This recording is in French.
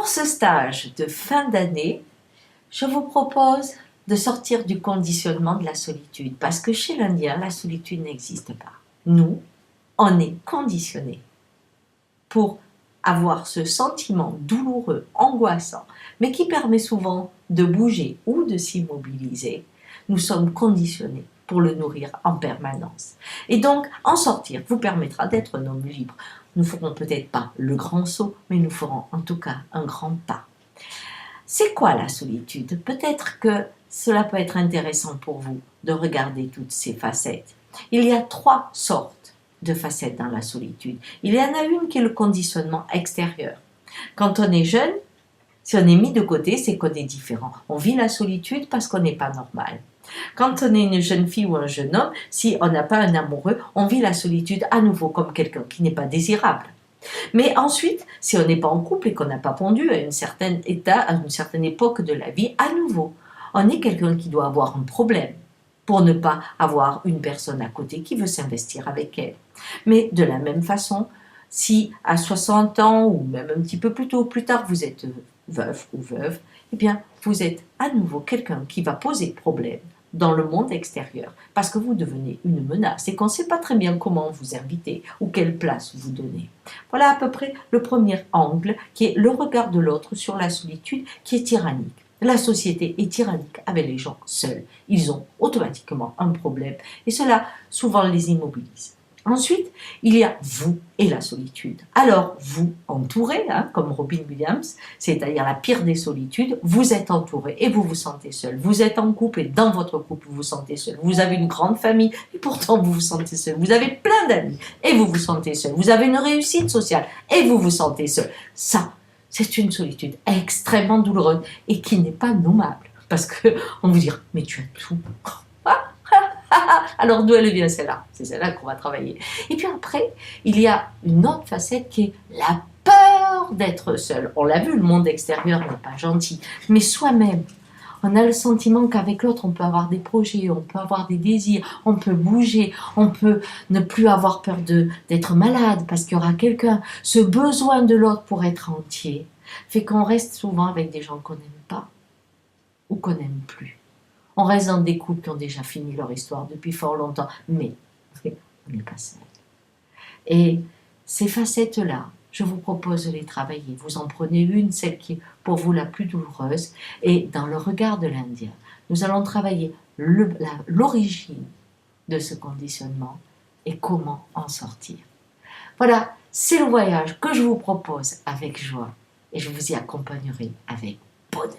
Pour ce stage de fin d'année, je vous propose de sortir du conditionnement de la solitude, parce que chez l'Indien, la solitude n'existe pas. Nous, on est conditionnés pour avoir ce sentiment douloureux, angoissant, mais qui permet souvent de bouger ou de s'immobiliser. Nous sommes conditionnés pour le nourrir en permanence. Et donc, en sortir vous permettra d'être un homme libre. Nous ne ferons peut-être pas le grand saut, mais nous ferons en tout cas un grand pas. C'est quoi la solitude? Peut-être que cela peut être intéressant pour vous de regarder toutes ces facettes. Il y a 3 sortes de facettes dans la solitude. Il y en a une qui est le conditionnement extérieur. Quand on est jeune, si on est mis de côté, c'est qu'on est différent. On vit la solitude parce qu'on n'est pas normal. Quand on est une jeune fille ou un jeune homme, si on n'a pas un amoureux, on vit la solitude à nouveau comme quelqu'un qui n'est pas désirable. Mais ensuite, si on n'est pas en couple et qu'on n'a pas pondu à un certain état, à une certaine époque de la vie, à nouveau, on est quelqu'un qui doit avoir un problème pour ne pas avoir une personne à côté qui veut s'investir avec elle. Mais de la même façon, si à 60 ans ou même un petit peu plus tôt, plus tard, vous êtes veuf ou veuve, eh bien, vous êtes à nouveau quelqu'un qui va poser problème dans le monde extérieur, parce que vous devenez une menace et qu'on ne sait pas très bien comment vous inviter ou quelle place vous donner. Voilà à peu près le premier angle, qui est le regard de l'autre sur la solitude, qui est tyrannique. La société est tyrannique avec les gens seuls. Ils ont automatiquement un problème et cela souvent les immobilise. Ensuite, il y a vous et la solitude. Alors, vous entouré, comme Robin Williams, c'est-à-dire la pire des solitudes, vous êtes entouré et vous vous sentez seul. Vous êtes en couple et dans votre couple, vous vous sentez seul. Vous avez une grande famille et pourtant vous vous sentez seul. Vous avez plein d'amis et vous vous sentez seul. Vous avez une réussite sociale et vous vous sentez seul. Ça, c'est une solitude extrêmement douloureuse et qui n'est pas nommable. Parce qu'on vous dira, mais tu as tout. Alors d'où elle vient celle-là? C'est celle-là qu'on va travailler. Et puis après, il y a une autre facette qui est la peur d'être seul. On l'a vu, le monde extérieur n'est pas gentil. Mais soi-même, on a le sentiment qu'avec l'autre, on peut avoir des projets, on peut avoir des désirs, on peut bouger, on peut ne plus avoir peur d'être malade parce qu'il y aura quelqu'un. Ce besoin de l'autre pour être entier fait qu'on reste souvent avec des gens qu'on n'aime pas ou qu'on n'aime plus. On reste dans des couples qui ont déjà fini leur histoire depuis fort longtemps, mais on n'est pas seul. Et ces facettes-là, je vous propose de les travailler. Vous en prenez une, celle qui est pour vous la plus douloureuse, et dans le regard de l'Indien, nous allons travailler l'origine de ce conditionnement et comment en sortir. Voilà, c'est le voyage que je vous propose avec joie, et je vous y accompagnerai avec bonheur.